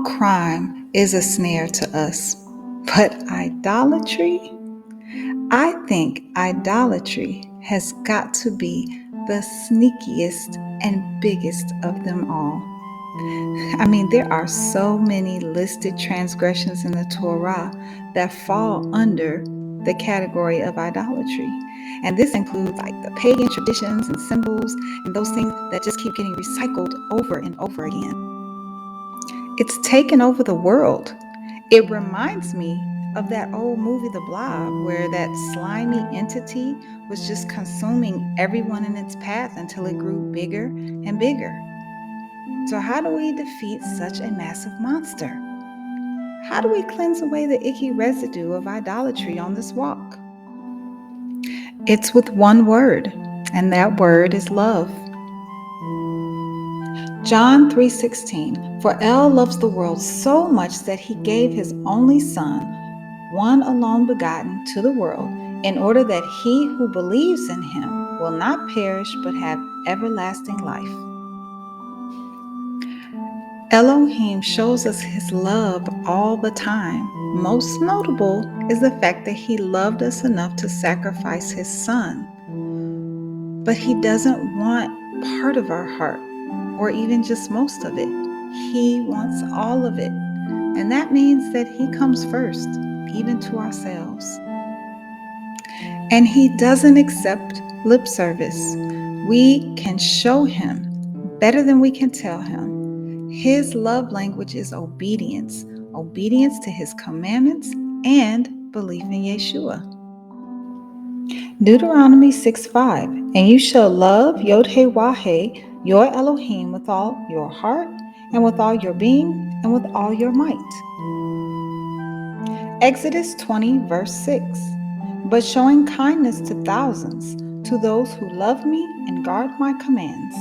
crime is a snare to us, but idolatry? I think idolatry has got to be the sneakiest and biggest of them all. I mean, there are so many listed transgressions in the Torah that fall under the category of idolatry. And this includes like the pagan traditions and symbols and those things that just keep getting recycled over and over again. It's taken over the world. It reminds me of that old movie, The Blob, where that slimy entity was just consuming everyone in its path until it grew bigger and bigger. So, how do we defeat such a massive monster? How do we cleanse away the icky residue of idolatry on this walk? It's with one word, and that word is love. John 3:16, for El loves the world so much that he gave his only Son, one alone begotten, to the world, in order that he who believes in him will not perish but have everlasting life. Elohim shows us his love all the time. Most notable is the fact that he loved us enough to sacrifice his Son. But he doesn't want part of our heart, or even just most of it. He wants all of it. And that means that he comes first, even to ourselves. And he doesn't accept lip service. We can show him better than we can tell him. His love language is obedience, obedience to his commandments and belief in Yeshua. Deuteronomy 6:5, and you shall love Yod-Heh-Wah-Heh, your Elohim, with all your heart and with all your being and with all your might. Exodus 20, verse 6, but showing kindness to thousands, to those who love me and guard my commands.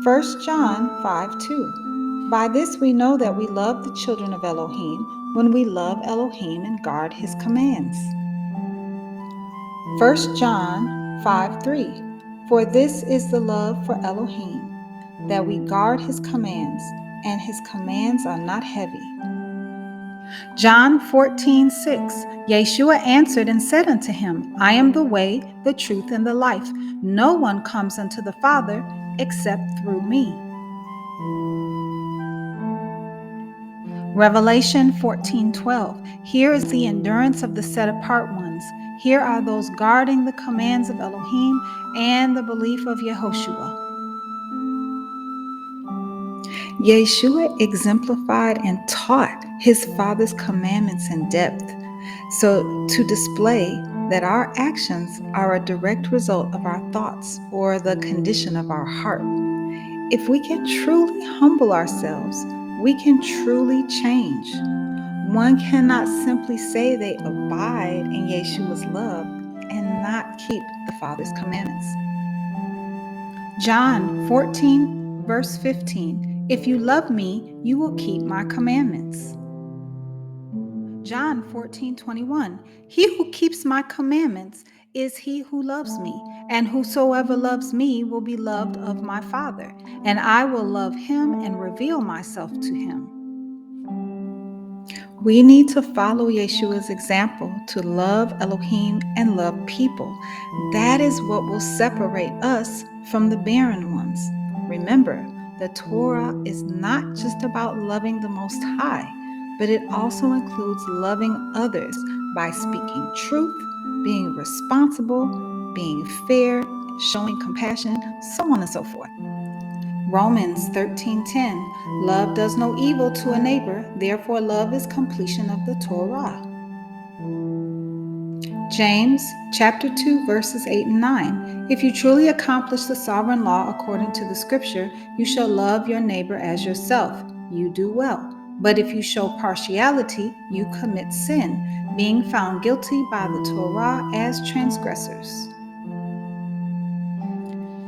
1 John 5:2, by this we know that we love the children of Elohim when we love Elohim and guard his commands. 1 John 5:3, for this is the love for Elohim, that we guard his commands, and his commands are not heavy. John 14:6, Yeshua answered and said unto him, I am the way, the truth, and the life. No one comes unto the Father except through me. Revelation 14:12, here is the endurance of the set-apart ones. Here are those guarding the commands of Elohim and the belief of Yehoshua. Yeshua exemplified and taught his Father's commandments in depth, so to display that our actions are a direct result of our thoughts or the condition of our heart. If we can truly humble ourselves, we can truly change. One cannot simply say they abide in Yeshua's love and not keep the Father's commandments. John 14, verse 15, if you love me, you will keep my commandments. John 14:21, he who keeps my commandments is he who loves me, and whosoever loves me will be loved of my Father, and I will love him and reveal myself to him. We need to follow Yeshua's example to love Elohim and love people. That is what will separate us from the barren ones. Remember, the Torah is not just about loving the Most High, but it also includes loving others by speaking truth, being responsible, being fair, showing compassion, so on and so forth. Romans 13:10, love does no evil to a neighbor, therefore love is completion of the Torah. James chapter 2, verses 8 and 9, if you truly accomplish the sovereign law according to the scripture, you shall love your neighbor as yourself. You do well. But if you show partiality, you commit sin, being found guilty by the Torah as transgressors.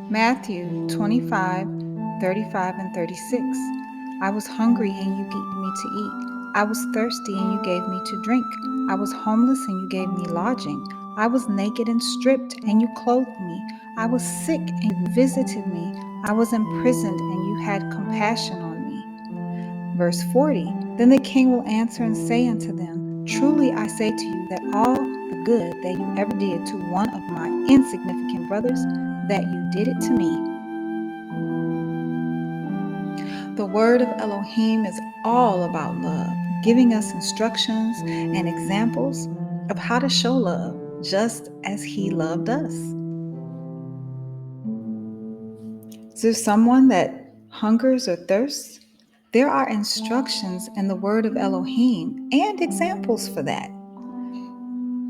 Matthew 25:35 and 36. I was hungry and you gave me to eat. I was thirsty and you gave me to drink. I was homeless and you gave me lodging. I was naked and stripped and you clothed me. I was sick and you visited me. I was imprisoned and you had compassion on me. Verse 40, then the king will answer and say unto them, truly I say to you that all the good that you ever did to one of my insignificant brothers, that you did it to me. The word of Elohim is all about love, giving us instructions and examples of how to show love, just as he loved us. Is there someone that hungers or thirsts? There are instructions in the word of Elohim and examples for that.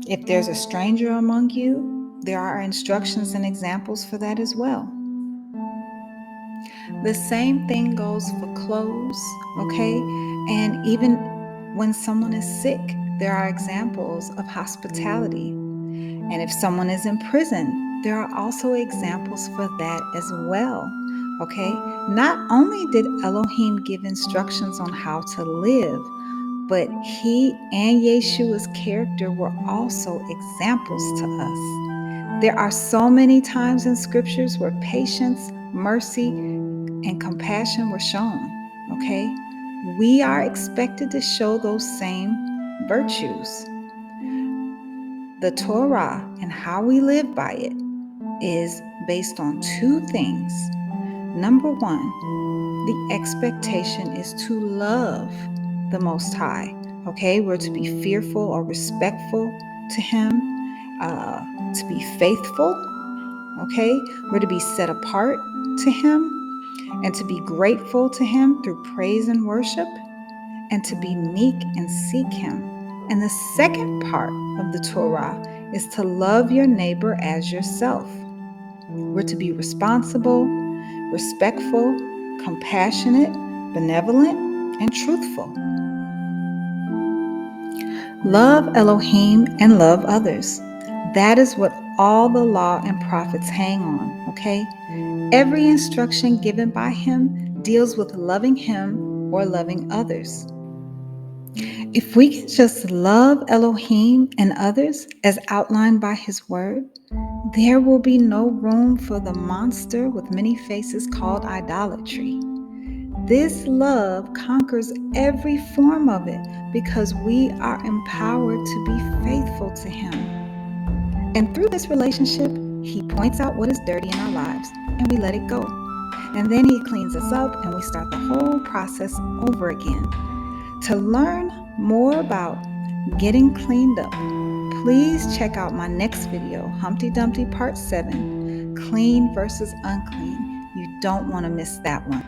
If there's a stranger among you, there are instructions and examples for that as well. The same thing goes for clothes, okay? And even when someone is sick, there are examples of hospitality. And if someone is in prison, there are also examples for that as well, okay? Not only did Elohim give instructions on how to live, but he and Yeshua's character were also examples to us. There are so many times in scriptures where patience, mercy, and compassion were shown, okay? We are expected to show those same virtues. The Torah and how we live by it is based on two things. Number one, the expectation is to love the Most High, okay? We're to be fearful or respectful to Him, to be faithful, okay? We're to be set apart to Him, and to be grateful to Him through praise and worship, and to be meek and seek Him. And the second part of the Torah is to love your neighbor as yourself. We're to be responsible, respectful, compassionate, benevolent, and truthful. Love Elohim and love others. That is what all the law and prophets hang on, okay? Every instruction given by Him deals with loving Him or loving others. If we can just love Elohim and others as outlined by His word, there will be no room for the monster with many faces called idolatry. This love conquers every form of it because we are empowered to be faithful to Him. And through this relationship, He points out what is dirty in our lives and we let it go. And then He cleans us up and we start the whole process over again. To learn more about getting cleaned up, please check out my next video, Humpty Dumpty Part 7, Clean versus Unclean. You don't want to miss that one.